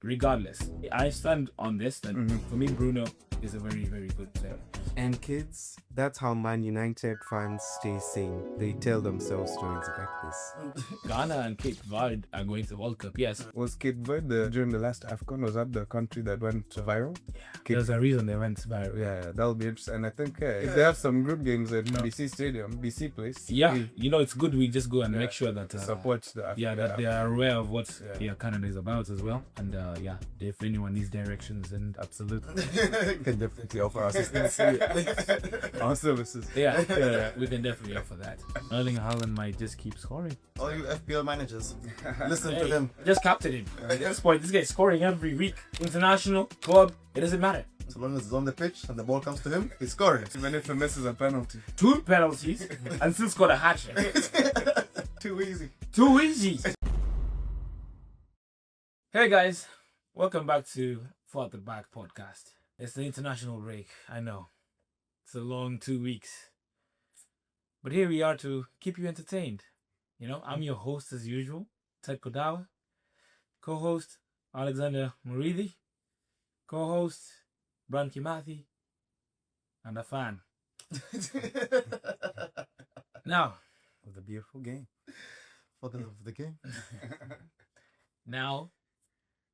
regardless, I stand on this that for me, Bruno is a very, very good player. And kids, that's how Man United fans stay sane. They tell themselves stories like this. Ghana and Cape Verde are going to World Cup, yes. Was Cape Verde during the last AFCON, was that the country that went viral? Yeah, there's a reason they went viral. Yeah, that'll be interesting. And I think if they have some group games at BC Stadium, BC place. Yeah, it's good we just go and make sure that support the Africa. that they are aware of what Canada is about as well. And if anyone needs directions, then absolutely can definitely offer assistance. Our services. Yeah, we can definitely offer that. Erling Haaland might just keep scoring. All you FPL managers, listen to them. Just captain him. At this point, this guy's scoring every week. International, club, it doesn't matter. So long as it's on the pitch and the ball comes to him, he's scoring. Even if he misses a penalty. 2 penalties and still scored a hat-trick. Too easy. Too easy. Hey guys, welcome back to For at the Back podcast. It's the international break, I know. It's a long 2 weeks. But here we are to keep you entertained. I'm your host as usual, Ted Kodawa. Co-host, Alexander Muridi. Co-host, Bran Kimathi. And a fan. Now, of the beautiful game. For the love of the game. Now,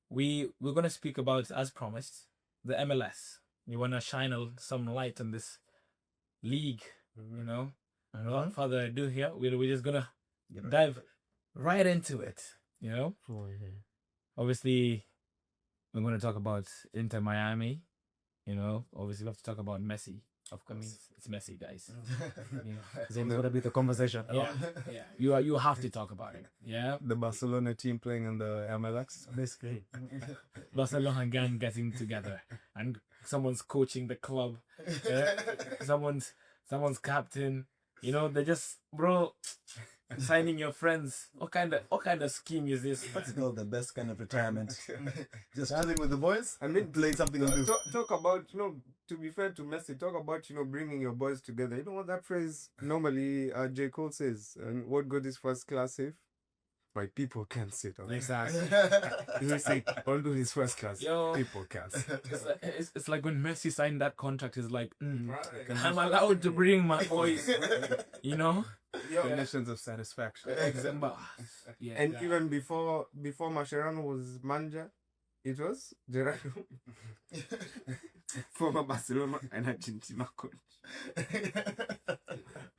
we're going to speak about, as promised, the MLS. We want to shine some light on this league, And without further ado here, we're just going to dive right into it, Obviously, we're going to talk about Inter Miami, Obviously, we have to talk about Messi. Of course, it's Messi, guys. It's going to be the conversation. Yeah. You have to talk about it. Yeah. The Barcelona team playing in the MLS. Basically. Barcelona gang getting together. And someone's coaching the club. Yeah? Someone's captain. They're just, bro, signing your friends. What kind of scheme is this? What's called the best kind of retirement? Just chilling with the boys and then playing something on the Talk about, to be fair to Messi, talk about, bringing your boys together. You know what that phrase normally J. Cole says? And what good is first class if my people can't sit on it? Exactly. You say, all good is first class. People can't sit. It's like when Messi signed that contract, he's like, I'm allowed to bring my boys, Conditions of satisfaction. Yeah, and even before Mascherano was manager, it was Gerardo, former Barcelona and Argentina coach.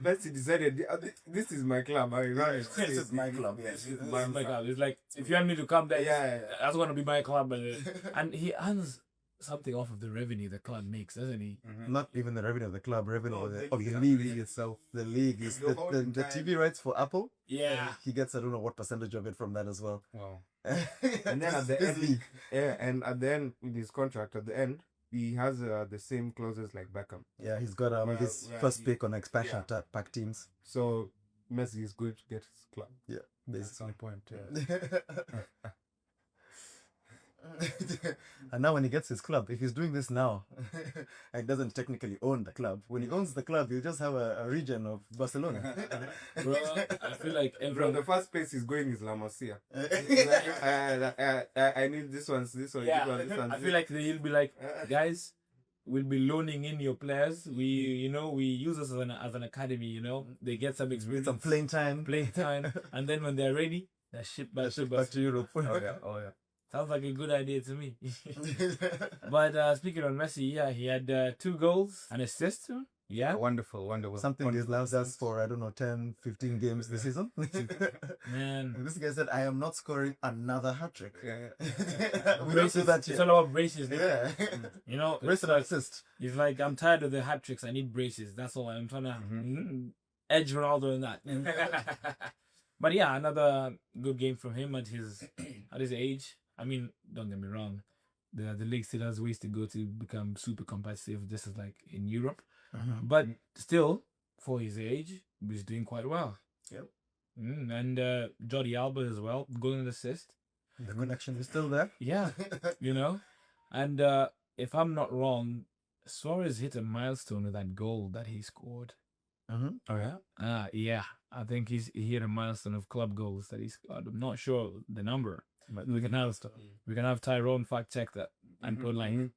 Messi decided, this is my club. This is my club, yes. My club. It's like, if you want me to come there, that's going to be my club. And he earns something off of the revenue the club makes, doesn't he? Not even the revenue of the club, revenue of the league itself. The league is the TV rights for Apple. Yeah. He gets, I don't know what percentage of it from that as well. Wow. And then at the end, and at the end, with his contract, at the end, he has the same clauses like Beckham. Yeah, he's got his first pick on expansion pack teams. So Messi is going to get his club. Yeah, that's the point. And now when he gets his club, if he's doing this now, he doesn't technically own the club. When he owns the club, he'll just have a region of Barcelona. Bro, I feel like Bro, the first place he's going is La Masia. I need this one. I feel like he'll be like, guys, we'll be loaning in your players. We use us as an academy. They get some experience, some playing time, and then when they're ready, they're shipped back to Europe. Oh yeah. Sounds like a good idea to me. But speaking on Messi, he had 2 goals and assists. Yeah. Wonderful. Something this allows us for, 10, 15 games this season. Man. This guy said, I am not scoring another hat-trick. Braces, it's all about braces. Yeah. Brace and assist. He's like, I'm tired of the hat-tricks. I need braces. That's all. I'm trying to edge Ronaldo in that. But yeah, another good game from him at his age. I mean, don't get me wrong. The league still has ways to go to become super competitive, just as like in Europe. But still, for his age, he's doing quite well. Yep. And Jordi Alba as well, goal and assist. The connection is still there. Yeah, And if I'm not wrong, Suarez hit a milestone with that goal that he scored. Oh yeah. Yeah. I think he hit a milestone of club goals that he scored. I'm not sure the number. But We can have Tyrone fact check that and put like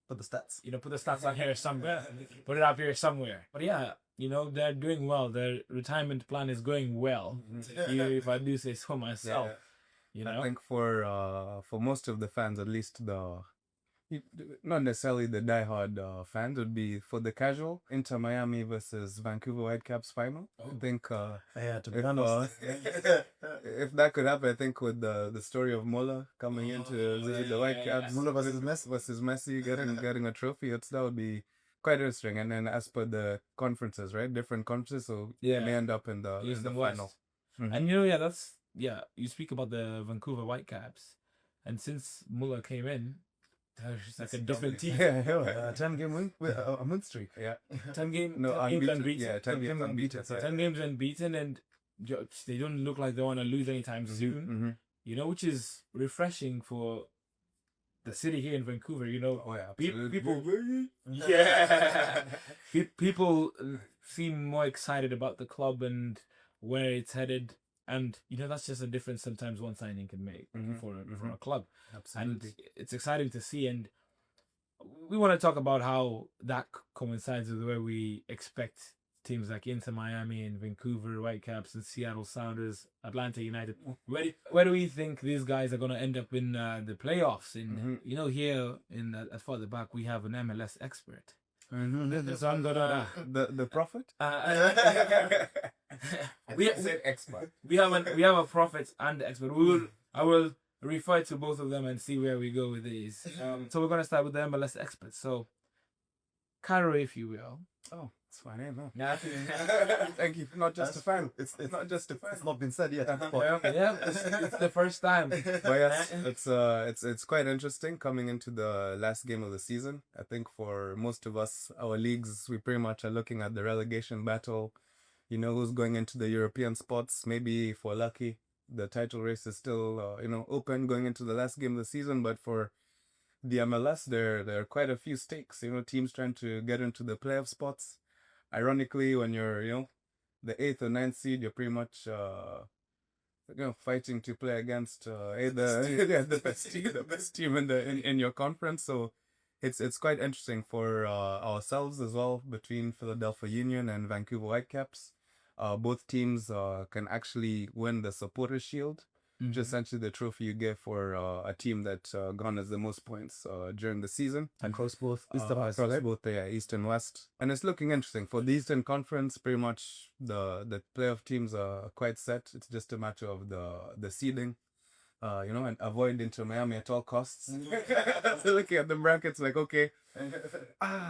for the stats. put the stats on here somewhere. Put it up here somewhere. But yeah, they're doing well. Their retirement plan is going well. If I do say so myself. I think for most of the fans, at least not necessarily the diehard fans, would be for the casual Inter Miami versus Vancouver Whitecaps final. I think To be honest, if that could happen, I think with the story of Muller coming into the Whitecaps, Muller versus Messi getting a trophy, that would be quite interesting. And then as per the conferences, right, different conferences, so they may end up in the final. And you speak about the Vancouver Whitecaps, and since Muller came in, there's like a different team. 10-game win with a win streak. 10 games unbeaten. Yeah, 10 games unbeaten. 10 games unbeaten, and they don't look like they want to lose anytime soon. Which is refreshing for the city here in Vancouver. People seem more excited about the club and where it's headed. And that's just a difference sometimes one signing can make for a club. Absolutely. And it's exciting to see, and we want to talk about how that coincides with where we expect teams like Inter Miami and Vancouver Whitecaps and Seattle Sounders, Atlanta United. Where do we think these guys are going to end up in the playoffs? And here at further back we have an MLS expert. The prophet. We said expert. We have a prophet and expert. I will refer to both of them and see where we go with these. So we're gonna start with the MLS expert. So, Caro, if you will. Oh, that's my name, huh? Yeah. Thank you. Not just a fan. It's not just a fan. It's not been said yet. It's the first time. But yes, it's quite interesting coming into the last game of the season. I think for most of us, our leagues, we pretty much are looking at the relegation battle. Who's going into the European spots. Maybe if we're lucky, the title race is still open going into the last game of the season. But for the MLS, there are quite a few stakes. Teams trying to get into the playoff spots. Ironically, when you're the 8th or 9th seed, you're pretty much fighting to play against the best team in your conference. So it's quite interesting for ourselves as well, between Philadelphia Union and Vancouver Whitecaps. Both teams can actually win the Supporters Shield, which is essentially the trophy you get for a team that garners the most points during the season. Across both East and West. And it's looking interesting. For the Eastern Conference, pretty much the playoff teams are quite set. It's just a matter of the seeding. And avoid Inter Miami at all costs. So looking at the brackets, like, okay.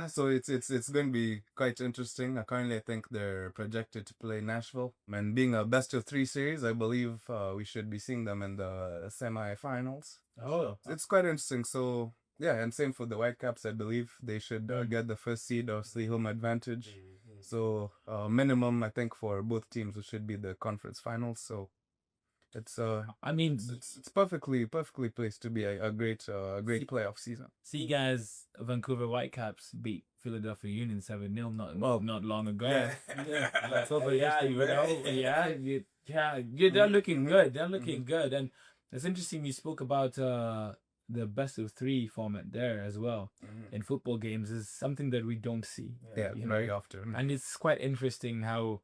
So it's going to be quite interesting. Currently, I think they're projected to play Nashville. And being a best of 3 series, I believe we should be seeing them in the semi-finals. Oh. It's quite interesting. So, yeah, and same for the Whitecaps, I believe. They should get the first seed or see home advantage. So, minimum, I think, for both teams, it should be the conference finals. So, it's perfectly placed to be a great playoff season. See, guys, Vancouver Whitecaps beat Philadelphia Union 7-0 not long ago. They're looking good. They're looking good, and it's interesting. You spoke about the best of 3 format there as well in football games is something that we don't see. Very often. And it's quite interesting how,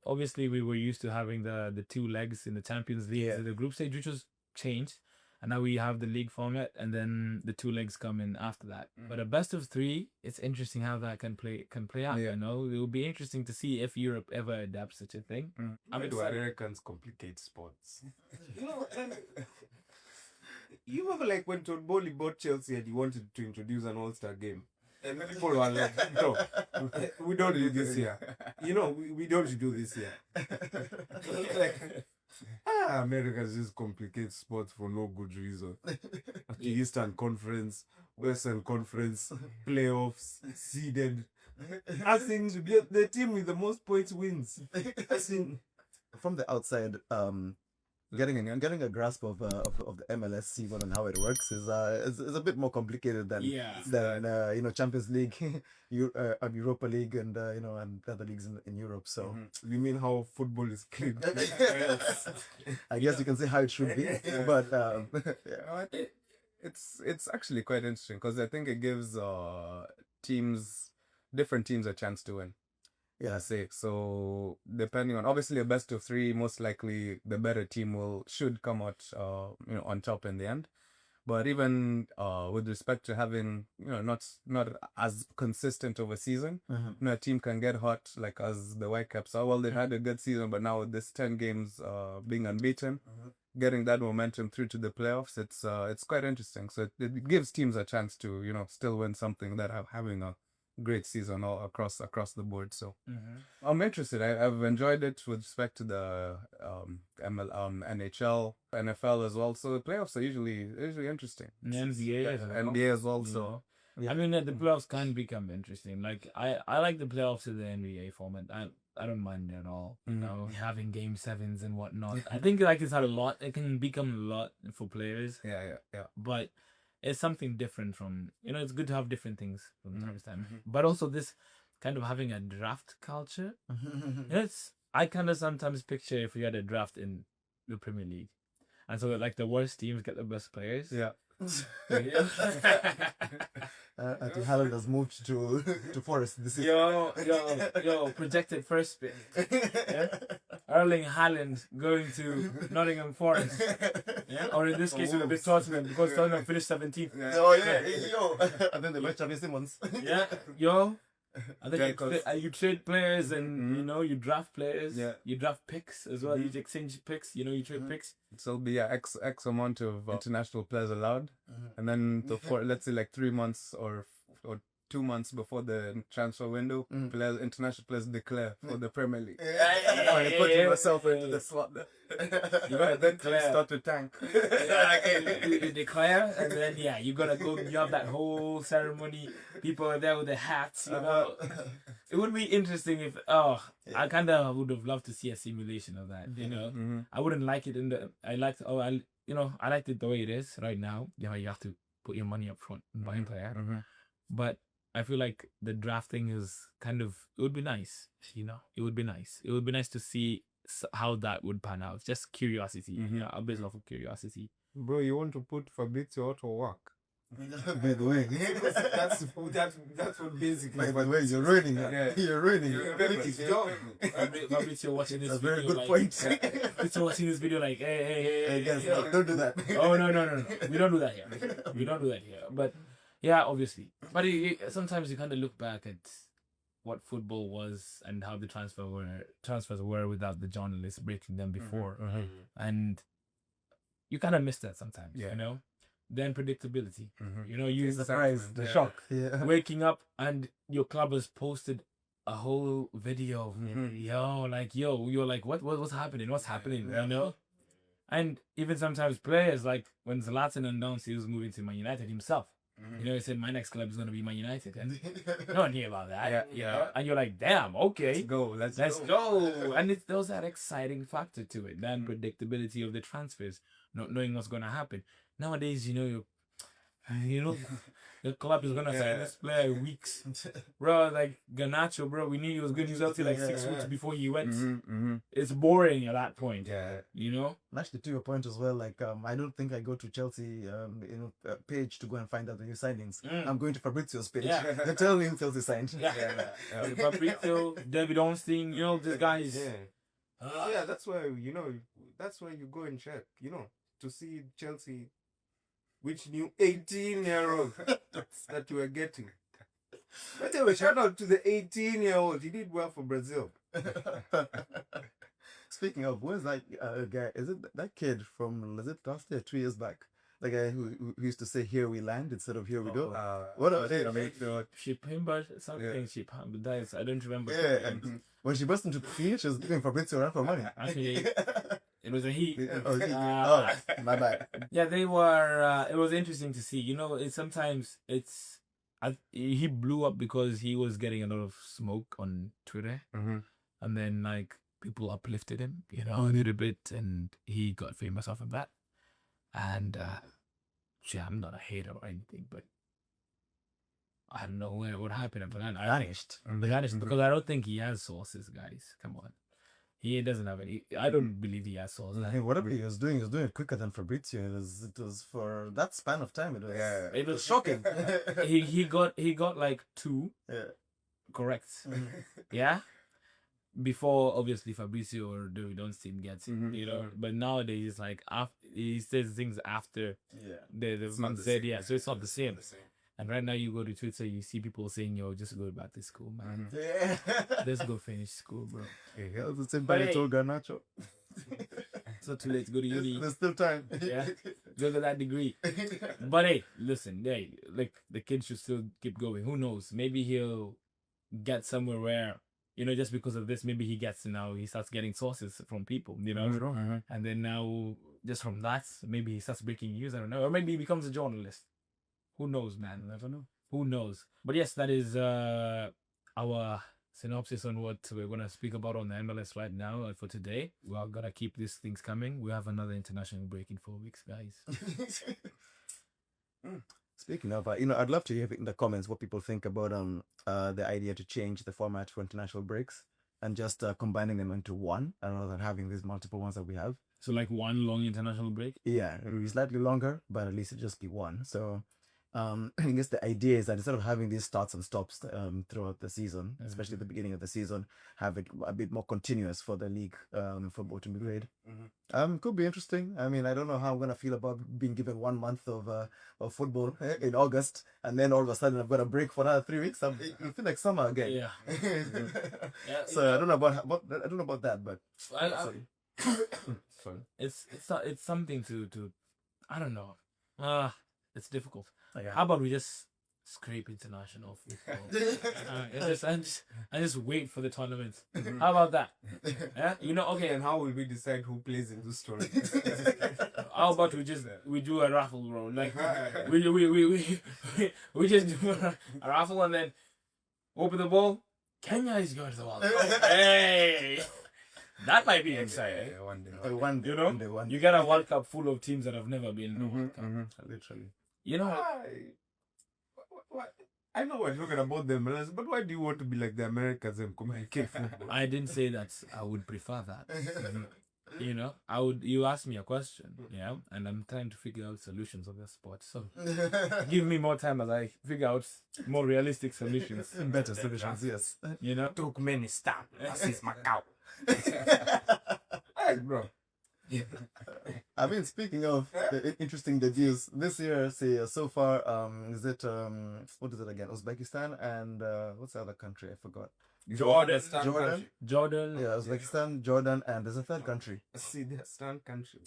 obviously we were used to having the 2 legs in the Champions League, the group stage, which was changed. And now we have the league format, and then the 2 legs come in after that. But a best of 3, it's interesting how that can play out. It will be interesting to see if Europe ever adapts such a thing. Why do Americans complicate sports? You remember, like, when Todd Bowley bought Chelsea and he wanted to introduce an all-star game, and people were like, no, we don't do this here. We don't do this here. Like, Americans just complicate sports for no good reason. The Eastern Conference, Western Conference, playoffs, seeded. As in, the team with the most points wins. As in, from the outside, getting a grasp of the MLS season and how it works is a bit more complicated than Champions League, Europa League, and and other leagues in Europe. So You mean how football is played? I guess you can say how it should be, but I think it's actually quite interesting because I think it gives different teams a chance to win. yeah, Say so, depending on obviously a best of three, most likely the better team should come out on top in the end. But even with respect to having not as consistent of a season, a team can get hot like as the Whitecaps are. Well, they've had a good season, but now with this 10 games being unbeaten, getting that momentum through to the playoffs, it's quite interesting. So it gives teams a chance to still win something that are having a great season all across the board. So I'm interested. I've enjoyed it with respect to the NHL, NFL as well. So the playoffs are usually interesting. And NBA as well. NBA as well. So I mean, the playoffs can become interesting. Like I like the playoffs of the NBA format. I don't mind it at all. Having game sevens and whatnot. I think like it's had a lot. It can become a lot for players. Yeah. But it's something different from it's good to have different things from time to time. But also this kind of having a draft culture. I kind of sometimes picture if we had a draft in the Premier League, and so like the worst teams get the best players. Yeah. I think Haaland has moved to Forest this season. Yo, projected first pick. Yeah? Erling Haaland going to Nottingham Forest. Yeah? Or in this case, it would be Tottenham because Tottenham finished 17th. Oh yeah. And then the match Xavi Simons. Yeah, yo. I think you trade players and you draft players. Yeah. You draft picks as well. You exchange picks. You trade picks. So it'll be X amount of international players allowed, and then for let's say like 3 months or 2 months before the transfer window, international players declare for the Premier League. You put yourself into the slot. You gotta then start to tank. You declare, and then you gotta go. You have that whole ceremony. People are there with the hats. It would be interesting if I kind of would have loved to see a simulation of that. I wouldn't like it I liked it the way it is right now. You have to put your money up front and buy a player, but I feel like the drafting is it would be nice. It would be nice. It would be nice to see how that would pan out. Just curiosity, a bit of curiosity. Bro, you want to put Fabrizio out of work? By the way, that's what basically. By the way, you're ruining it. You're ruining it. Fabrizio watching this That's video. Very good point. Fabrizio watching this video like, hey, guys, don't do that. Oh no. We don't do that here. We don't do that here. But yeah, obviously. But sometimes you kind of look back at what football was and how the transfers were without the journalists breaking them before, and you kind of miss that sometimes. The unpredictability. You surprise, the shock. Yeah. Waking up and your club has posted a whole video of you're like, what's happening? What's happening? And even sometimes players, like when Zlatan announced he was moving to Man United himself. He said my next club is going to be Man United, and no one knew about that. And you're like, damn, okay, let's go. And there's that exciting factor to it, the unpredictability of the transfers, not knowing what's going to happen. Nowadays, the club is gonna sign this player weeks, bro. Like Garnacho, bro. We knew he was good. He was out here like 6 weeks before he went. It's boring at that point. And actually, to your point as well, like I don't think I go to Chelsea page to go and find out the new signings. I'm going to Fabrizio's page. They're telling him Chelsea signed. Fabrizio, David Ornstein, these guys. That's why that's why you go and check. To see Chelsea. Which new 18-year-old that you are getting? But anyway, shout out to the 18-year-old. He did well for Brazil. Speaking of, where's that guy? Is it that kid from, was it last year, 2 years back? The guy who used to say, here we land instead of here we go. What are they? Shipimba, something Shipimba. That is, I don't remember. When she burst into the she was giving Fabrizio run for money. Actually, it was a he. My bad. Yeah, they were. It was interesting to see. He blew up because he was getting a lot of smoke on Twitter, and then like people uplifted him, you know, a little bit, and he got famous off of that. And yeah, I'm not a hater or anything, but I don't know what happened after that. I vanished. Because I don't think he has sources, guys. Come on. He doesn't have any. I don't believe he has sources. Hey, whatever he was doing it quicker than Fabrizio. It was for that span of time. It was shocking. he got like 2 correct. Yeah. Before obviously Fabrizio or Don't Steam gets it, you know. But nowadays it's like he says things after they've said so it's not the same. And right now you go to Twitter, you see people saying, "Yo, just go back to school, man. Let's go finish school, bro." Yeah, the same thing I told Garnacho. It's not too late to go to uni. There's still time. Yeah, go to that degree. But hey, listen, like the kid should still keep going. Who knows? Maybe he'll get somewhere where, you know, just because of this, maybe he starts getting sources from people, you know, and then now just from that, maybe he starts breaking news. I don't know, or maybe he becomes a journalist. Who knows, man? Never know. Who knows? But yes, that is our synopsis on what we're going to speak about on the MLS right now for today. We are going to keep these things coming. We have another international break in 4 weeks, guys. Speaking of, I'd love to hear in the comments what people think about the idea to change the format for international breaks and just combining them into one rather than having these multiple ones that we have. So like one long international break? Yeah, it will be slightly longer, but at least it just be one. So I guess the idea is that instead of having these starts and stops throughout the season, especially at the beginning of the season, have it a bit more continuous for the league football to be played. Could be interesting. I mean, I don't know how I'm gonna feel about being given 1 month of football in August, and then all of a sudden I've got a break for another 3 weeks. I feel like summer again. Yeah. So I don't know about that, but sorry. It's something to I don't know. It's difficult. How about we just scrape international football? and just wait for the tournament. How about that? Yeah, you know. Okay, and how will we decide who plays in this story? How about we do a raffle, bro? Like we just do a raffle and then open the ball. Kenya is going to the World Cup. Hey, that might be exciting. One day, you know, you get a World Cup full of teams that have never been in the World Cup. Literally. You know, I know we're talking about the MLS, but why do you want to be like the Americans and communicate football? I didn't say that I would prefer that. You know, you asked me a question, yeah, and I'm trying to figure out solutions on the spot. So give me more time as I figure out more realistic solutions. Better solutions, yes. You know? Took many steps. This is my cow. Hey, bro. I mean, speaking of the interesting debuts this year, so far, is it what is it again? Uzbekistan and what's the other country? I forgot. Jordan. Yeah, Uzbekistan, Jordan, and there's a third country. See, the third country.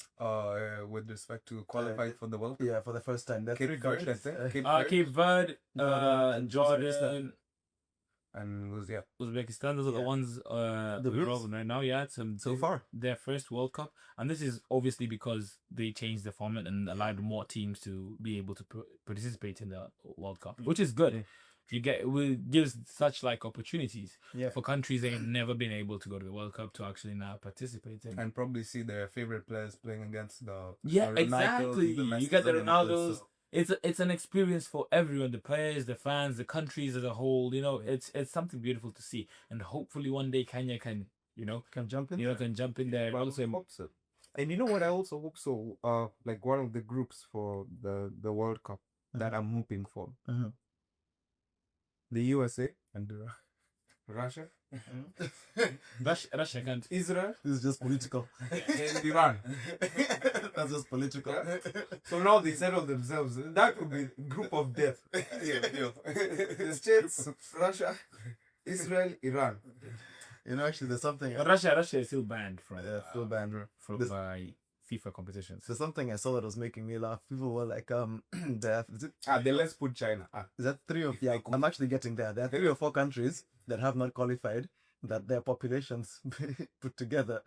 With respect to qualify for the World Cup. Yeah, for the first time. That's Cape Verde, I think. Cape Verde, Jordan. And Uzbekistan, those are the ones we're rolling right now. Yeah, so far their first World Cup, and this is obviously because they changed the format and allowed more teams to be able to participate in the World Cup, which is good. It gives such like opportunities for countries that have never been able to go to the World Cup to actually now participate in and probably see their favorite players playing against the exactly. You get the Ronaldos. It's an experience for everyone, the players, the fans, the countries as a whole. You know, it's something beautiful to see, and hopefully one day Kenya can jump in. Can jump in there. I also hope so. And you know what? I also hope so. Like one of the groups for the World Cup that I'm hoping for, the USA and Russia. Russia can't. Israel. This is just political. And Iran. That's just political. So now they settle themselves. That could be group of death. The States, Russia, Israel, Iran. You know, actually, there's something. Russia is still banned from by FIFA competitions. There's something I saw that was making me laugh. People were like, then let's put China. Is that three of? Yeah, I'm actually getting there. There are 3 or 4 countries that have not qualified. That their populations put together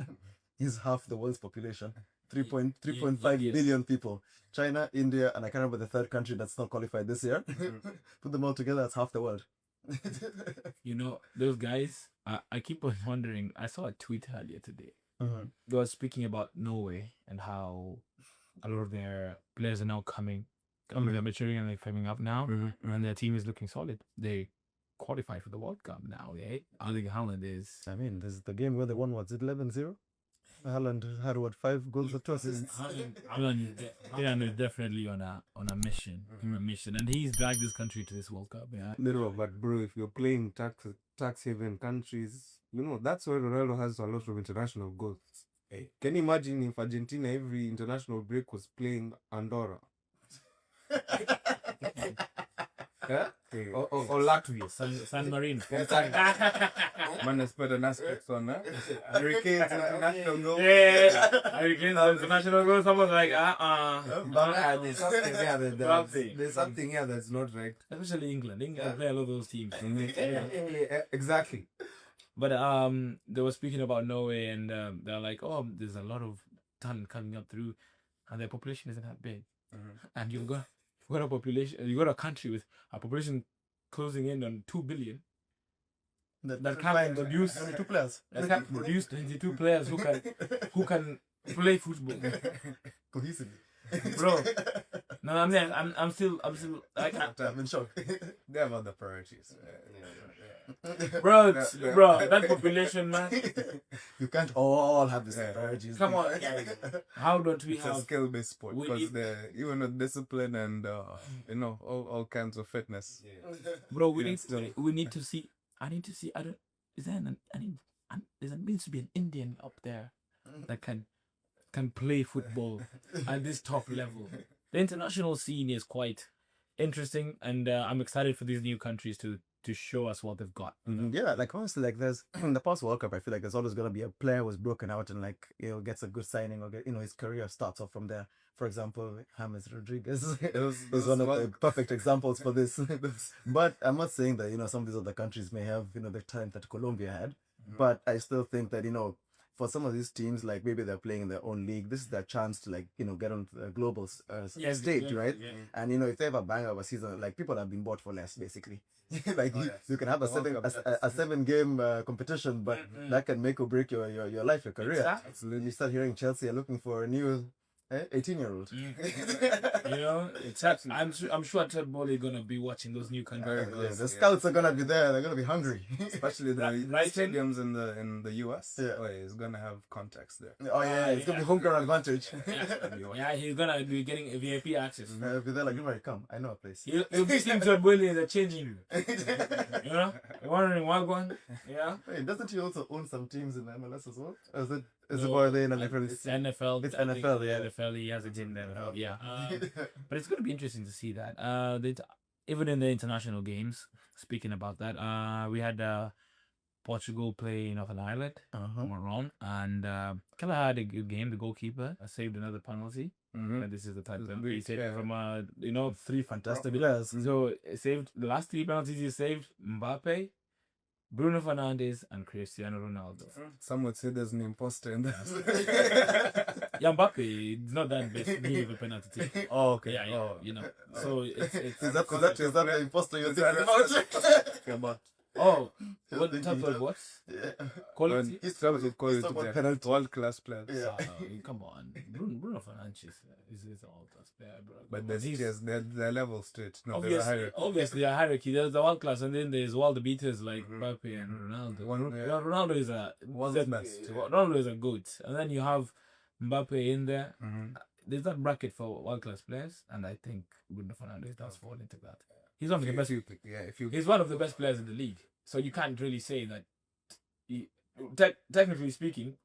is half the world's population. 3.5 billion people. China, India, and I can't remember the third country that's not qualified this year. Put them all together, that's half the world. You know, those guys, I keep on wondering. I saw a tweet earlier today. They were speaking about Norway and how a lot of their players are now coming, they're maturing and they're coming up now, and their team is looking solid. They qualified for the World Cup now, eh? I think Haaland is. I mean, this is the game where they won, what's it, 11-0? Haaland had, what, 5 goals or 2 assists? Haaland is definitely on a mission. And he's dragged this country to this World Cup, yeah. No, but bro, if you're playing tax haven countries, you know, that's where Ronaldo has a lot of international goals. Hey, can you imagine if Argentina every international break was playing Andorra? Yeah? Okay. Or Latvia. San Marino. Man has put an asterisk on that. Hurricanes international goal. Yeah. Hurricanes international goal. Someone's like, There's something here there's something here that's not right. Especially England. England play a lot of those teams. Exactly. But they were speaking about Norway, and they're like, oh, there's a lot of talent coming up through, and their population isn't that big. And you've got a population, you got a country with a population closing in on 2 billion. That can't produce 22 players. That can't produce 22 players who can play football Cohesively. bro. No, I'm still I'm in shock. They have other priorities. bro, that population, man. You can't all have the same priorities. Come on, how don't we It's a have skill-based sport because they're even with discipline and you know, all kinds of fitness. bro? We need to see. I need to see. There needs to be an Indian up there that can play football at this top level. The international scene is quite interesting, and I'm excited for these new countries to show us what they've got. Yeah, like honestly, like there's in the past World Cup, I feel like there's always gonna be a player who's broken out and like, you know, gets a good signing or his career starts off from there. For example, James Rodriguez is one of the perfect examples for this. But I'm not saying that, you know, some of these other countries may have, you know, the talent that Colombia had, but I still think that, you know, for some of these teams, like maybe they're playing in their own league, this is their chance to, like, you know, get on the global stage, right? Yeah. And, you know, if they have a banger of a season, like, people have been bought for less, basically. Like, you can have a 7-game competition, but that can make or break your life, your career. Exactly. Absolutely. You start hearing Chelsea are looking for a new 18-year-old. You know, I'm sure Ted Bowley is gonna be watching those new countries. Yeah, the scouts are gonna be there. They're gonna be hungry, especially the stadiums in the US. Yeah, it's gonna have context there. Oh yeah, it's gonna be home ground advantage. Yeah, he's gonna be getting a VIP access. He'll be there like, everybody come. I know a place. You'll be seeing Ted Bowley in the changing room. You know, you're wondering what one. Yeah. Hey, doesn't he also own some teams in the MLS as well? Is it more in the NFL? It's NFL. It's NFL, yeah. NFL, he has a team there. Yeah. But it's going to be interesting to see that. Even in the international games, speaking about that, we had Portugal play Northern Ireland, Maroon, and Keller had a good game. The goalkeeper saved another penalty. And this is the type of he saved from 3 fantastic players. So saved the last 3 penalties. He saved Mbappe, Bruno Fernandes, and Cristiano Ronaldo. Some would say there's an imposter in this. Yeah, Mbappe is not that best of a penalty taker. Oh, okay. Yeah, oh. You know. So it's is that the imposter you're thinking about? Come on. Oh, what in terms of what? Yeah. Quality? He's trouble with quality. World-class players. Yeah. Come on. Bruno Fernandes is an all-class player, bro. But there's their levels to it. No, obviously, a hierarchy. There's the world-class, and then there's world beaters like Mbappe and Ronaldo. Ronaldo is Ronaldo is a goat. And then you have Mbappe in there. There's that bracket for world-class players, and I think Bruno Fernandes does fall into that. He's one of the best. He's one of the best players in the league. So you can't really say that. Technically speaking,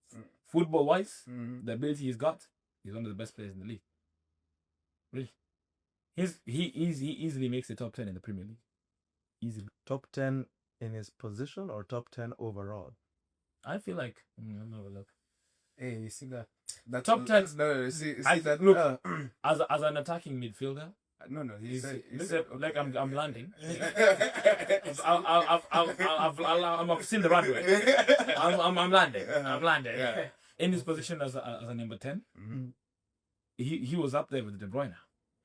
football-wise, the ability he's got, he's one of the best players in the league. Really, he easily makes the top 10 in the Premier League. Easily. Top 10 in his position or top 10 overall? I feel like I'm gonna look. Hey, you see that? That top 10. No, see that. Look, as an attacking midfielder. No, like I'm landing. I've seen the runway. I'm landing. I'm landing. Yeah. In his position as a number 10, he was up there with De Bruyne.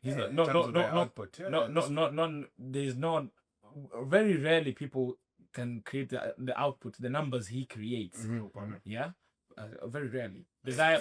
He's not, no. There's no very rarely people can create the output, the numbers he creates. Yeah, very rarely. The guy,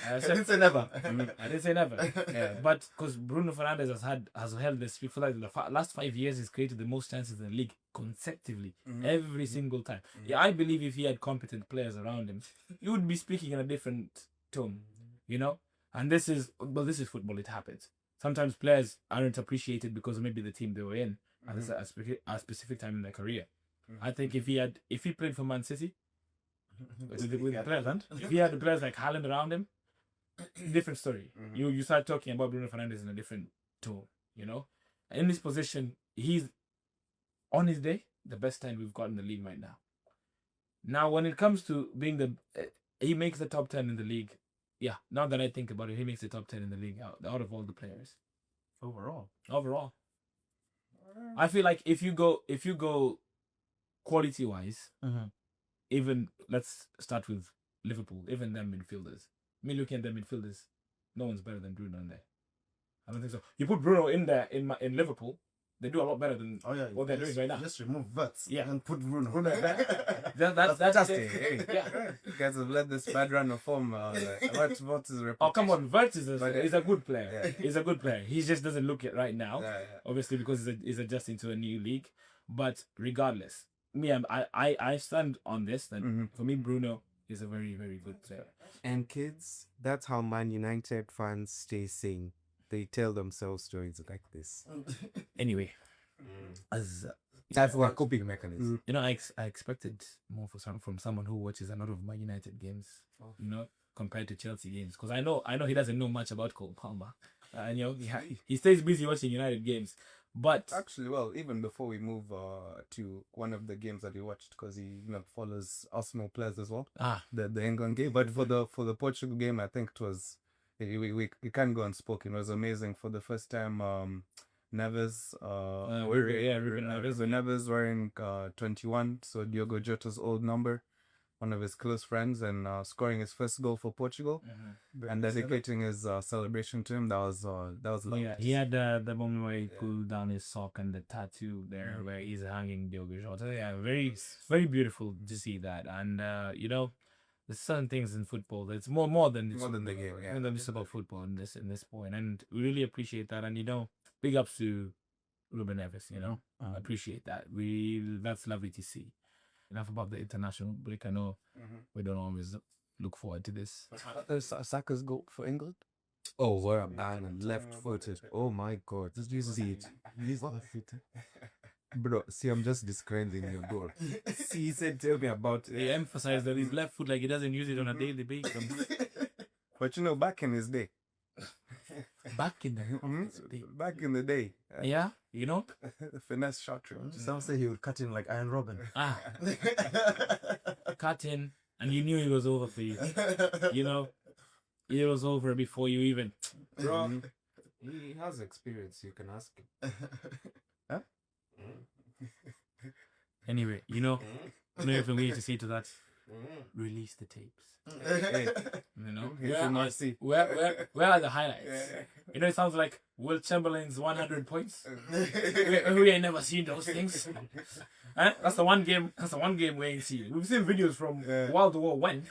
I didn't say never. I didn't say never. Yeah, but because Bruno Fernandes has held this for like the last 5 years, he's created the most chances in the league consecutively every single time. Yeah, I believe if he had competent players around him, he would be speaking in a different tone. You know, and this is football. It happens. Sometimes players aren't appreciated because maybe the team they were in at a specific time in their career. I think if he played for Man City, with the players, if he had the players like Haaland around him, different story. You start talking about Bruno Fernandes in a different tone. You know, in this position, he's on his day the best time we've got in the league right now. Now, when it comes to being he makes the top 10 in the league. Yeah, now that I think about it, he makes the top 10 in the league out of all the players. Overall. I feel like if you go quality wise, even let's start with Liverpool, even them midfielders. Me looking at them midfielders, no one's better than Bruno in there. I don't think so. You put Bruno in there in Liverpool, they do a lot better than what they're doing right now. Just remove Verts Yeah. and put Bruno. That's fantastic. Yeah. You guys have let this bad run of form. What is reputation? Oh, come on. Vert is a good player. Yeah. He's a good player. He just doesn't look it right now. Obviously, because he's adjusting to a new league. But regardless, I stand on this. That for me, Bruno is a very, very good player. And kids, that's how Man United fans stay sane. They tell themselves stories like this. Anyway, That's what coping mechanism. You know, I expected more from someone who watches a lot of Man United games. You know, compared to Chelsea games, because I know he doesn't know much about Cole Palmer. And you know, he stays busy watching United games. But actually, well, even before we move to one of the games that he watched, because he follows Arsenal players as well. The England game, but for the Portugal game, I think it was we can't go unspoken. It was amazing for the first time. Neves, Neves wearing 21, so Diogo Jota's old number, one of his close friends, and scoring his first goal for Portugal, and dedicating his celebration to him. That was lovely. Yeah, he had the moment where he pulled down his sock and the tattoo there where he's hanging Diogo Jota. Yeah, very, very beautiful to see that. And you know, there's certain things in football that's more than the game. Yeah, than just about football in this point, and we really appreciate that. And you know, big ups to Ruben Neves. You know, I appreciate that. That's lovely to see. Enough about the international break. I know we don't always look forward to this. Saka's goal for England. Oh, what a man, left-footed. Oh my God, did you see it? He's left-footed. Bro, see, I'm just describing your goal. See, he said, tell me about it. He emphasized that his left foot, like he doesn't use it on a daily basis. But you know, back in his day. Back in the day. Yeah, you know? The finesse shot. Some say he would cut in like Iron Robin. Cut in, and you knew it was over for you. You know? It was over before you even... Bro, he has experience, you can ask him. Huh? Anyway, you know if we need to see to that, release the tapes. You know, where are the highlights? You know, it sounds like Will Chamberlain's 100 points. We ain't never seen those things. That's the one game we ain't seen. We've seen videos from World War One.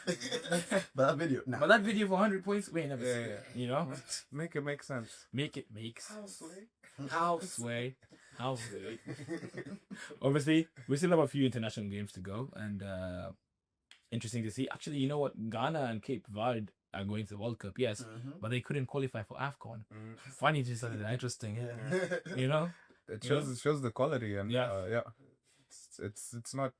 But that video for 100 points, we ain't never seen. You know, make it make sense. Make it makes houseway. Obviously, we still have a few international games to go, and interesting to see. Actually, you know what? Ghana and Cape Verde are going to the World Cup, yes, but they couldn't qualify for AFCON. Funny to say that. Interesting, you know. It shows the quality, and it's not,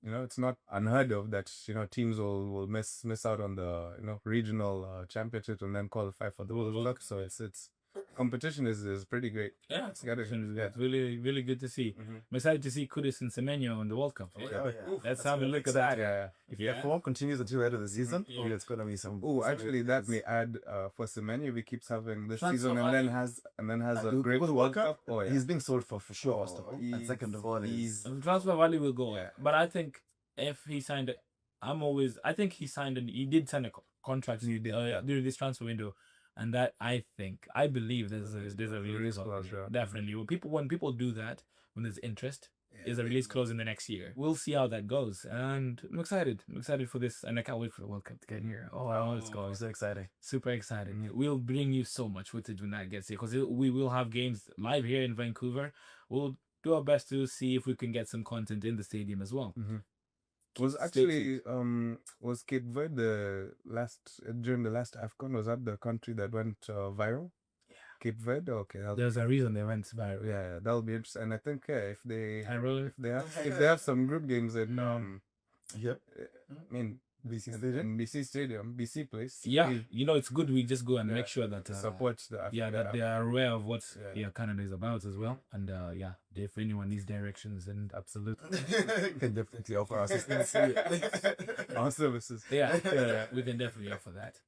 you know, it's not unheard of that, you know, teams will miss out on the, you know, regional championship and then qualify for the World Cup. So it's competition is pretty great. Yeah, it's really, really good to see. I'm excited to see Kudus and Semenyo in the World Cup. Let's have a look at that. If the form continues until the end of the season, it's gonna be some. Oh, actually, that may add for Semenyo, if he keeps having this season and then has a great World Cup. Oh yeah, he's being sold for sure. First of all, and second of all, the transfer value will go. But I think if he signed, he did sign a contract during this transfer window. And that I believe there's a release clause. Definitely. When people do that, when there's interest, is a release clause in the next year. We'll see how that goes. And I'm excited. I'm excited for this, and I can't wait for the World Cup to get here. Oh, let's go. It's so exciting. Super exciting. We'll bring you so much footage when that gets here, because we will have games live here in Vancouver. We'll do our best to see if we can get some content in the stadium as well. Was Cape Verde during the last AFCON, was that the country that went viral? Yeah. Cape Verde, okay. There's a reason they went viral. Yeah, that'll be interesting. And I think if they Viral. have some group games in Yep. I mean BC Stadium. BC place. Yeah, it's good we just go and make sure that support the that they are aware of what Canada is about as well. And if anyone needs directions, then absolutely can definitely offer assistance. Our services. Yeah, we can definitely offer that.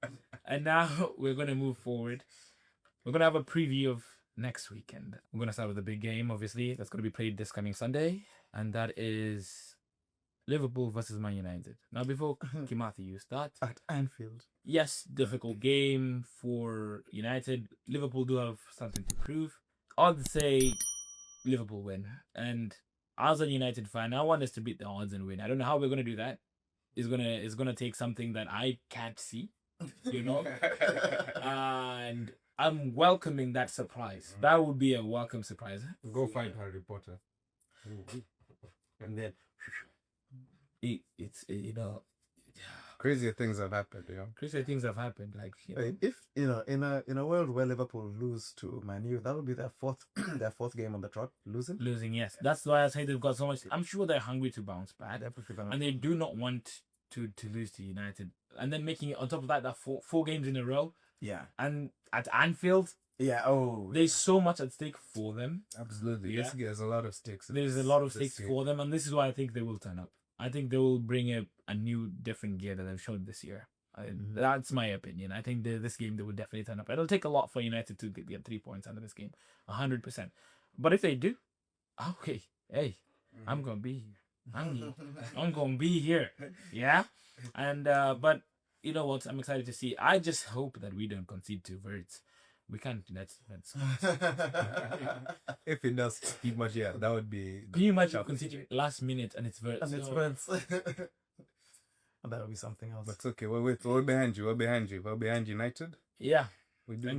And now we're gonna move forward. We're gonna have a preview of next weekend. We're gonna start with the big game, obviously. That's gonna be played this coming Sunday, and that is Liverpool versus Man United. Now, before Kimathi, you start At Anfield. Yes, difficult game for United. Liverpool do have something to prove. I'd say Liverpool win. And as a United fan, I want us to beat the odds and win. I don't know how we're gonna do that. It's gonna take something that I can't see, and I'm welcoming that surprise. That would be a welcome surprise. Go find Harry Potter. And then it's crazier things have happened, crazy things have happened. Like If in a world where Liverpool lose to Man U, that would be their fourth game on the trot losing. Yes, that's why I say they've got so much. I'm sure they're hungry to bounce back, and they do not want to lose to United, and then making it on top of that four games in a row. Yeah, and at Anfield. Yeah. There's so much at stake for them. Absolutely. Yeah. There's a lot of stakes. There's a lot of stakes for them, and this is why I think they will turn up. I think they will bring a new, different gear that they've shown this year. That's my opinion. I think this game they will definitely turn up. It'll take a lot for United to get 3 points out of this game, 100%. But if they do, okay, hey, I'm gonna be here. I'm gonna be here. Yeah, and but you know what? I'm excited to see. I just hope that we don't concede 2 Verts. We can't. Let's if it does keep much, that would be. Can you imagine conceding last minute and it's Verts? That would be something else. But it's okay. We're behind you. We're behind United. Yeah. We do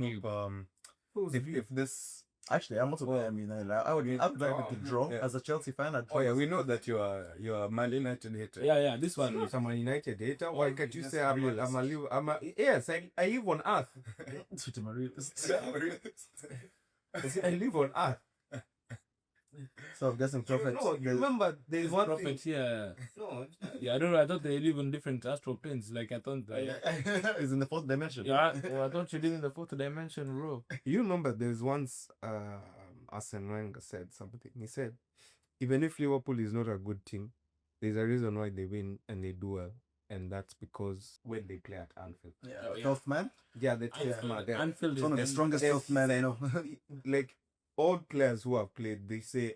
hope. If this. Actually, I'm also behind United. I would like to draw as a Chelsea fan. We know that you are Man United hater. Yeah. This one is a Man United hater. Why can't you say I live on Earth? I live on Earth. So I'm guessing Prophet. No, remember there's one Prophet, thing. No. I don't know. I thought they live on different astral planes. Like I thought. It's in the 4th dimension. Yeah, I thought you live in the 4th dimension, bro. You remember there's once Arsene Wenger said something. He said, even if Liverpool is not a good team, there's a reason why they win and they do well. And that's because when they play at Anfield. 12th man? Yeah, the 12th man. Yeah. Anfield is one of the strongest 12th men I know. Like all players who have played, they say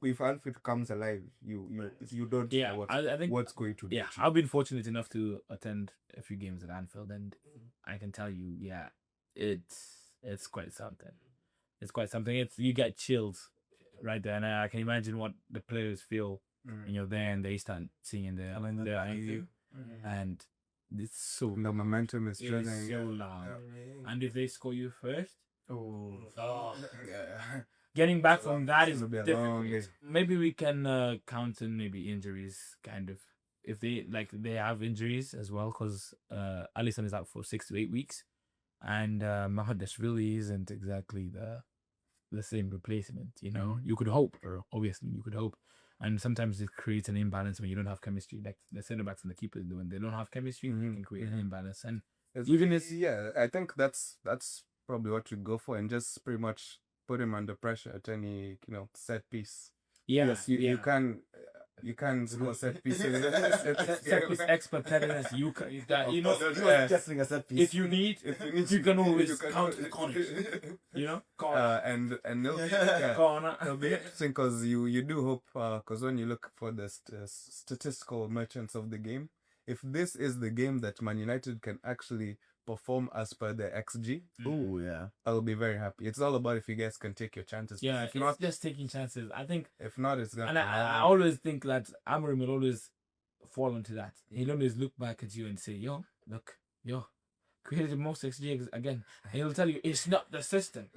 if Anfield comes alive, you don't know I think what's going to do. Yeah, I've been fortunate enough to attend a few games at Anfield, and I can tell you, it's quite something. It's quite something. You get chills right there, and I can imagine what the players feel when you're there and they start singing their you. And it's so the momentum is so trending. loud. And if they score you first, getting back from that is difficult. Maybe we can count in maybe injuries, kind of. If they have injuries as well, because Alisson is out for 6 to 8 weeks, and Mahadashvili isn't exactly the same replacement. You could hope, or obviously you could hope. And sometimes it creates an imbalance when you don't have chemistry. Like the center backs and the keepers do, when they don't have chemistry, it can create an imbalance. And I think that's probably what we go for, and just pretty much put him under pressure at any set piece. You can score set pieces. Set piece expertise. You are guessing a set piece. If you need, you can always count the corners. And it'll be interesting because you do hope, because when you look for the statistical merchants of the game, if this is the game that Man United can actually perform as per the XG, Oh yeah. I'll be very happy. It's all about if you guys can take your chances. Yeah, if it's not, just taking chances. I think, if not, it's gonna. and I always think that Amorim will always fall into that. He'll always look back at you and say, "Yo, look, yo, created the most XG again." And he'll tell you, "It's not the system.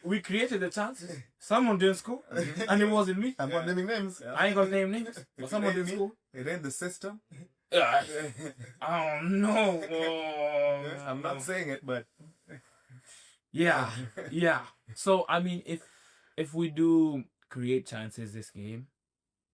We created the chances. Someone didn't score, and it wasn't me. I'm not naming names. I ain't gonna name names, but someone didn't score." It ain't the system. Oh no! I'm not saying it, but Yeah, yeah. So I mean, if we do create chances this game,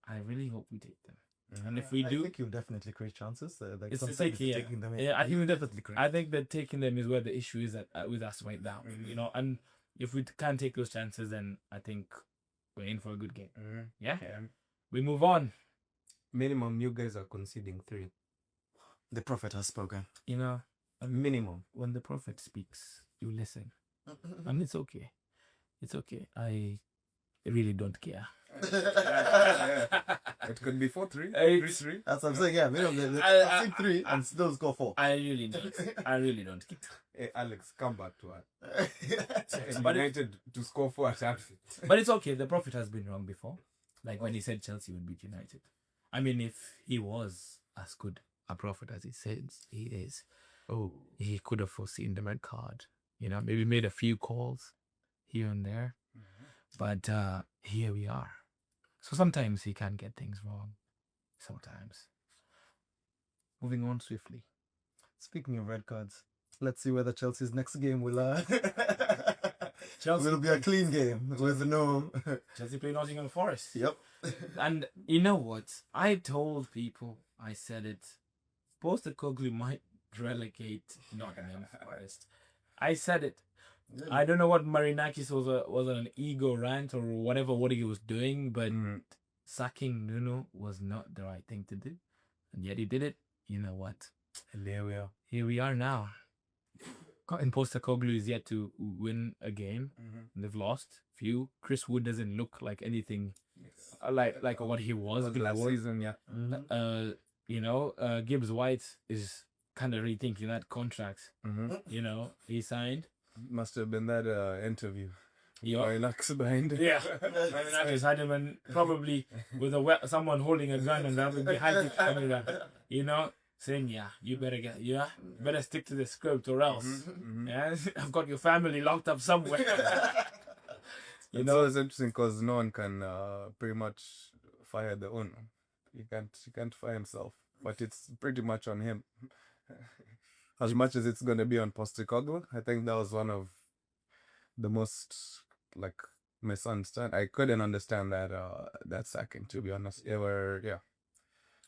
I really hope we take them. And if we I do, think you'll definitely create chances. Like it's sometimes taking them. yeah. I think you'll definitely create. I think that taking them is where the issue is with us right now. You know, and if we can't take those chances, then I think we're in for a good game. Yeah. We move on. Minimum, you guys are conceding 3. The prophet has spoken. You know, Minimum. when the prophet speaks, you listen, and it's okay. It's okay. I really don't care. it could be 4-3, It's- 3-3. That's what I'm saying. Yeah, minimum. I- I 3 and still score 4. I really don't. I really don't care. Hey, Alex, come back to us. But United to score 4 at Anfield. But it's okay. The prophet has been wrong before. Like when he said Chelsea would beat United. I mean, if he was as good a prophet as he says he is, he could have foreseen the red card. You know, maybe made a few calls here and there. But here we are. So sometimes he can get things wrong. Sometimes. Moving on swiftly. Speaking of red cards, let's see whether Chelsea's next game will Chelsea will be a clean game with no. Chelsea play Nottingham Forest. Yep. And you know what? I told people, I said it, Postecoglou might relegate Nottingham Forest. I said it. I don't know what Marinakis was an ego rant or whatever what he was doing, but sacking Nuno was not the right thing to do. And yet he did it. You know what? And there we are. Here we are now. And Postecoglou is yet to win a game. They've lost few. Chris Wood doesn't look like anything like what he was Last before. season, yeah. You know, Gibbs White is kind of rethinking that contract. You know, he signed. Must have been that interview. Yeah. Marinakis behind it. Yeah, Marinakis had him and probably with someone holding a gun and that behind the camera, you know, saying, you better stick to the script or else. Yeah, I've got your family locked up somewhere. You know, it's interesting because no one can pretty much fire the owner. He can't fire himself, but it's pretty much on him. As much as it's going to be on Postecoglou, I think that was one of the most misunderstood. I couldn't understand that sacking, to be honest. I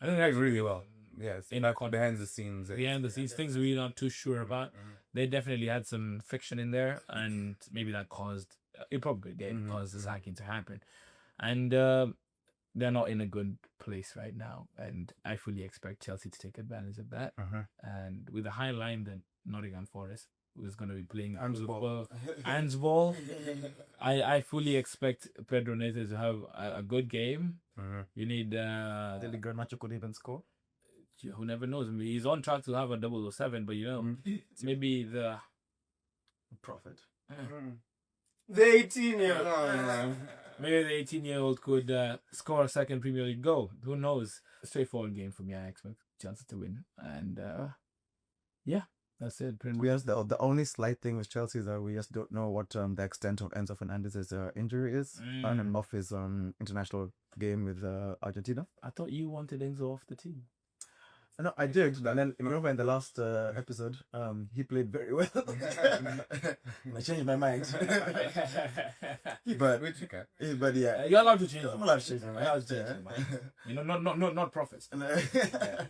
think that's really well. Yes, In behind the scenes. Behind the scenes, things we're not too sure about. They definitely had some fiction in there, and maybe that caused it probably did cause the sacking to happen. And they're not in a good place right now, and I fully expect Chelsea to take advantage of that. And with a high line that Nottingham Forest was going to be playing Ansball, I fully expect Pedro Neto to have a good game. You need Deli Garnacho could even score. who never knows. I mean, he's on track to have a 007, but you know, maybe the prophet. The 18-year-old. Maybe the 18-year-old could score a second Premier League goal. Who knows? A straightforward game for me. I expect Chelsea to win. And that's it. Pretty We much. have the only slight thing with Chelsea is that we just don't know what the extent of Enzo Fernandez's injury is. On and off his international game with Argentina. I thought you wanted Enzo off the team. No, I did. And then remember in the last episode, he played very well. I changed my mind. but Which you can. but yeah, You're allowed to change. I'm allowed to change my mind. You're allowed to change your mind. You know, not prophets.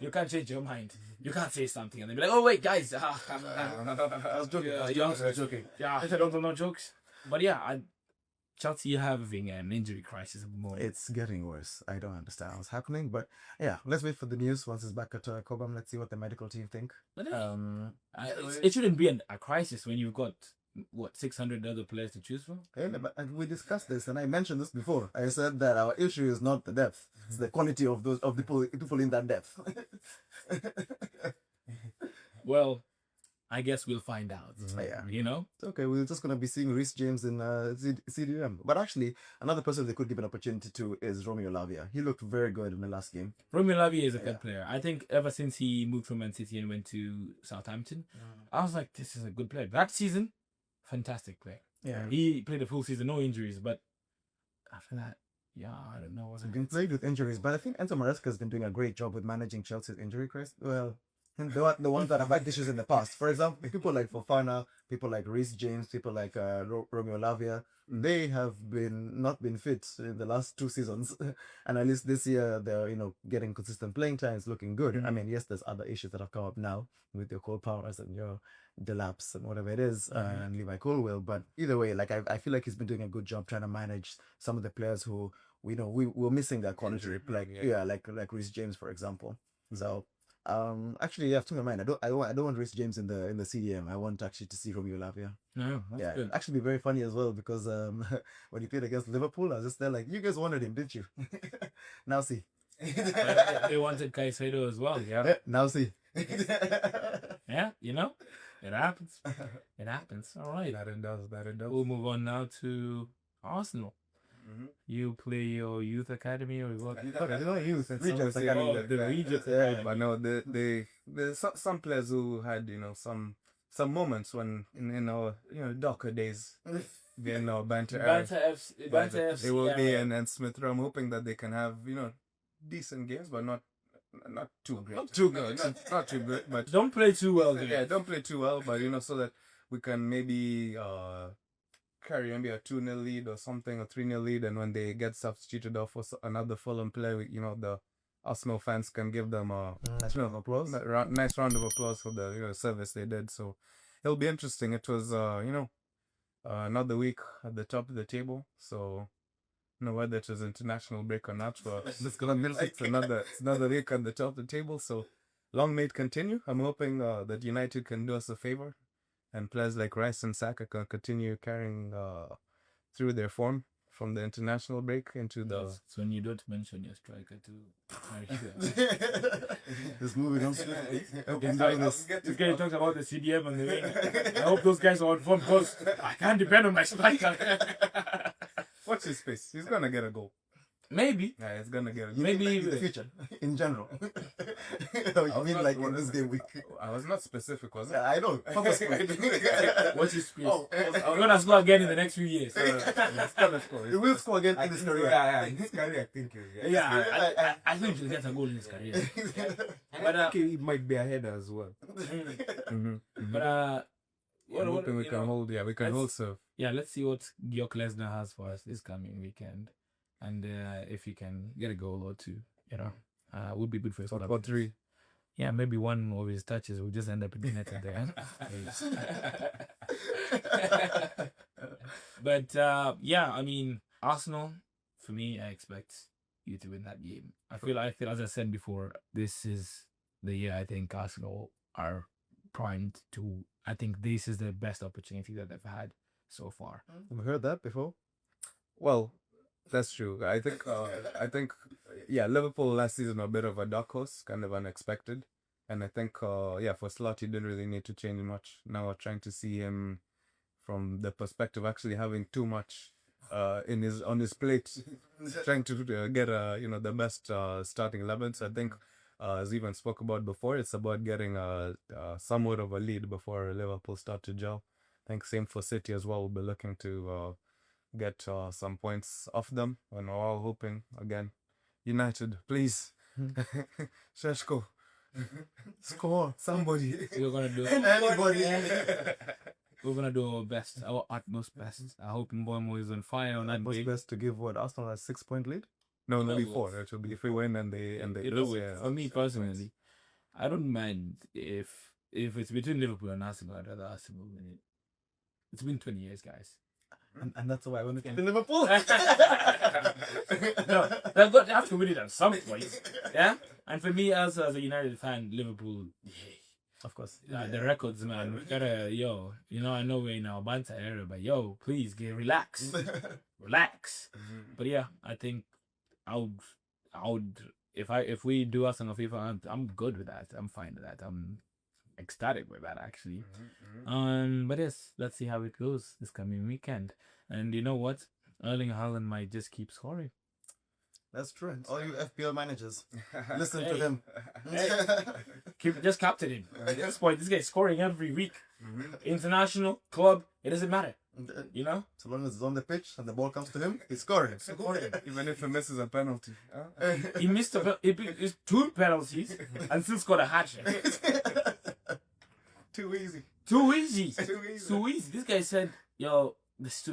You can't change your mind. You can't say something and then be like, "Oh wait, guys." I was joking. I was joking. Yeah, I don't know jokes. But yeah, Chelsea having an injury crisis at the moment. It's getting worse. I don't understand what's happening, but yeah, let's wait for the news once it's back at Cobham. Let's see what the medical team think. But it shouldn't be a crisis when you've got 600 other players to choose from. But we discussed this, and I mentioned this before. I said that our issue is not the depth; it's the quality of the people in that depth. Well, I guess we'll find out. Yeah. You know? It's okay, we're just going to be seeing Reece James in CDM. But actually, another person they could give an opportunity to is Romeo Lavia. He looked very good in the last game. Romeo Lavia is a good player. I think ever since he moved from Man City and went to Southampton, I was like, this is a good player. That season, fantastic player. Yeah. He played a full season, no injuries, but after that, yeah, I don't know. He's been plagued with injuries, but I think Enzo Maresca has been doing a great job with managing Chelsea's injury crest. Well, the ones that have had issues in the past. For example, people like Fofana, people like Reece James, people like Romeo Lavia, they have not been fit in the last 2 seasons, and at least this year they're getting consistent playing time. It's looking good. I mean, yes, there's other issues that have come up now with your Cole Powers and your Delapse and whatever it is, and Levi Colwell. But either way, like I feel like he's been doing a good job trying to manage some of the players who we're missing that quality, like Reece James, for example. So. Actually, you have to my mind. I don't want Reece James in the CDM. I want actually to see Romeo Lavia. No, that's good. Actually, be very funny as well because when he played against Liverpool, I was just there like, you guys wanted him, didn't you? Now see. They wanted Caicedo as well. Yeah. Now see. Yeah, it happens. It happens. All right. That it does. We'll move on now to Arsenal. You play your youth academy or what? It's not youth. It's Regents obviously Academy. The Regents Yeah. Academy. But no, there's some players who had some moments when in our darker days, banter FC. They will be and Smith Rowe. I'm hoping that they can have decent games, but not too great. Not too good. Not too good, but Don't play too well. yeah, don't play too well, but so that we can maybe carry maybe a 2-0 lead or something, a 3-0 lead, and when they get substituted off for another Fulham player, the Arsenal fans can give them a nice round of applause. Nice round of applause for the service they did. So it'll be interesting. It was another week at the top of the table. So whether it was international break or not, but it's another week at the top of the table. So long may it continue. I'm hoping that United can do us a favor. And players like Rice and Saka can continue carrying through their form from the international break into the. So when you don't mention your striker too. Just moving on. This guy talks about the CDM and the wing. I hope those guys are on form because I can't depend on my striker. Watch his space. He's gonna get a goal. Maybe. Yeah, he's gonna get a goal. Maybe in the future, in general. I mean, like in this game week. I was not specific, was it? Yeah, I know. What's his space? I'm gonna score again in the next few years. He will score again in his career. Yeah, in his career, I think. I think he'll get a goal in his career. But I think he might be a header as well. But I'm hoping we can hold. Yeah, we can hold serve. Yeah, let's see what Georg Lesnar has for us this coming weekend, and if he can get a goal or two, would be good for his club. Or 3. Yeah, maybe one of his touches will just end up in the net at the end. But I mean, Arsenal, for me, I expect you to win that game. I feel as I said before, this is the year I think Arsenal are primed to. I think this is the best opportunity that they've had so far. Have you heard that before? Well, that's true. I think Liverpool last season were a bit of a dark horse, kind of unexpected. And I think for Slot, he didn't really need to change much. Now we're trying to see him from the perspective of actually having too much on his plate, trying to get the best starting 11. So I think as even spoke about before, it's about getting somewhat of a lead before Liverpool start to gel. I think same for City as well. We'll be looking to get some points off them, and we're all hoping again. United, please, Sheshko, score somebody. We're gonna do Anybody. We're gonna do our best, our utmost best. I hope Mboimo is on fire on that What's game. best to give Arsenal a 6-point lead? No, not before. It will be if we win and they For me personally, I don't mind if it's between Liverpool and Arsenal. I'd rather Arsenal win it. It's been 20 years, guys. And that's why I want to get Liverpool. No, they have to win it at some point. Yeah? And for me, as a United fan, Liverpool, of course. The records, man. We gotta, I know we're in our banter era, but please, relax. Relax. But yeah, I think I would, if we do Arsenal FIFA, I'm good with that. I'm fine with that. ecstatic with that actually. But yes, let's see how it goes this coming weekend. And you know what? Erling Haaland might just keep scoring. That's true. All you FPL managers, listen to him. Just captain him. At this point, this guy's scoring every week. International, club, it doesn't matter. You know? So long as it's on the pitch and the ball comes to him, he's scoring. Even if he misses a penalty. He missed it's 2 penalties and still scored a hat trick. Too easy. Too easy. Too easy. This guy said, yo,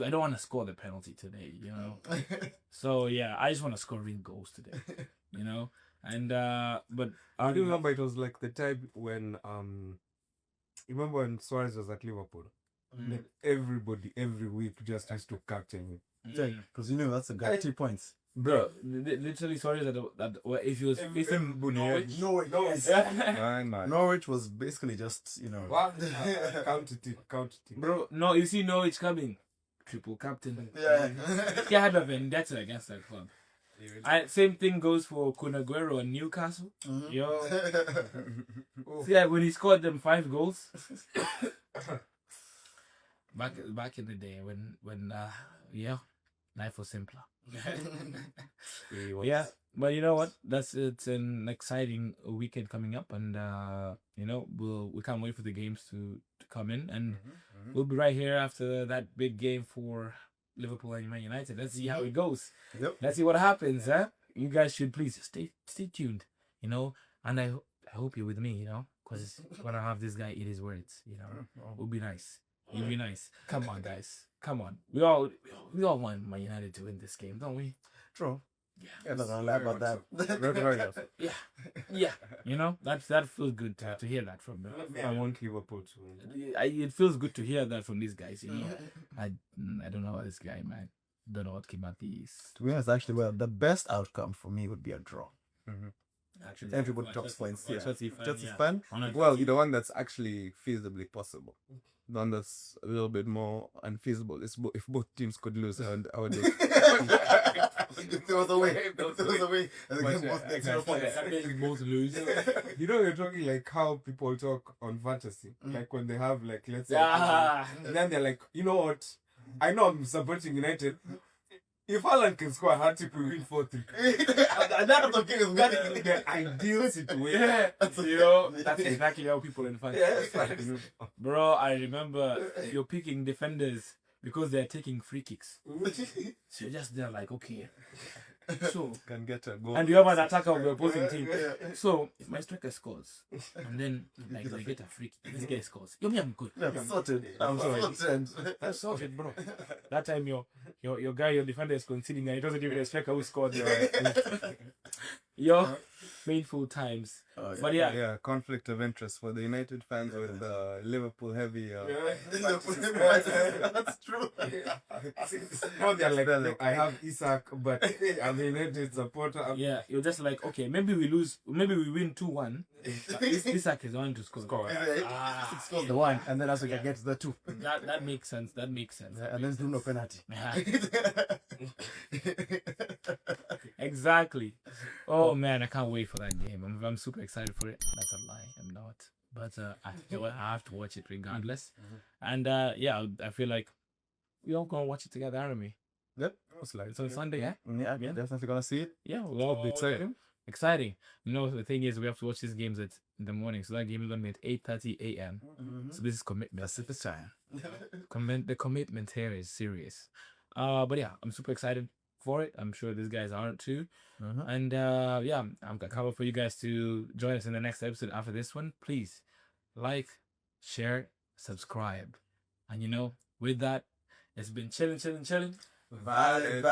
I don't want to score the penalty today, you know? So, yeah, I just want to score real goals today, you know? And, but... I do remember it was like the time when, you remember when Suarez was at Liverpool? Like everybody, every week, just has to captain him. Because you know that's a guy 3 points. Bro, literally, sorry that if he was facing Norwich was basically just, you know... Counted it. Bro, no, you see Norwich coming. Triple captain. Yeah. He had a vendetta against that club. Same thing goes for Kun Aguero and Newcastle. Yo. See, when he scored them 5 goals. Back in the day when life was simpler. Yeah, but you know what? It's an exciting weekend coming up, and you know we can't wait for the games to come in, and we'll be right here after that big game for Liverpool and Man United. Let's see how it goes. Yep. Let's see what happens. You guys should please stay tuned. You know, and I hope you're with me. You know, because when I have this guy eat his words, you know, it'll be nice. It'll be nice. Come on, guys. Come on. We all want Man United to win this game, don't we? True. Yeah. I'm not gonna lie about that. Yeah. You know, that feels good to hear that from them. I want Liverpool to win. It feels good to hear that from these guys. You know, I don't know about this guy, man. Don't know what Kimati is. To be honest, actually, well, the best outcome for me would be a draw. Actually, Everybody drops points. Yeah. Chelsea fan. Well, the one that's actually feasibly possible. The one that's a little bit more unfeasible is if both teams could lose, I would do. If there was a way. And both lose. You know, you're talking like how people talk on fantasy. Like when they have like, let's say, and then they're like, you know what? I know I'm supporting United. If Haaland can score a hat-trick, we win 4-3. That is the ideal situation. Yeah, you know, that's exactly how people in fantasy. Bro, I remember you're picking defenders because they're taking free kicks. So you're just there like, okay. So Can get a goal. and you have an attacker of the opposing team. So if my striker scores, and then like they get a free kick, this guy scores. Yo, me, I'm good. I'm sorted. That's sorted, bro. That time your guy, your defender is conceding, and it wasn't even a striker who scored. Yo, painful times. But Yeah, conflict of interest for the United fans with Liverpool heavy. That's true. No, they're like, I have Isak, but I'm a United supporter. yeah, you're just like, okay, maybe we win 2-1. Isak is the one to score. Scores the 1, and then as we can get the 2. That makes sense. And then do no penalty. Exactly. Oh man, I can't wait for that game. I'm super excited for it. That's a lie. I'm not. But I have to watch it regardless. And yeah, I feel like we all gonna watch it together, aren't we? Yep. It's on Sunday, yeah? Yeah, definitely gonna see it. Yeah, we'll all be exciting. You know, the thing is, we have to watch these games in the morning. So that game is gonna be at 8:30 a.m. So this is commitment. Pacific time. The commitment here is serious. But yeah, I'm super excited for it. I'm sure these guys aren't too. And yeah, I'm gonna cover for you guys to join us in the next episode after this one. Please like, share, subscribe. And you know, with that, it's been chilling. Valid.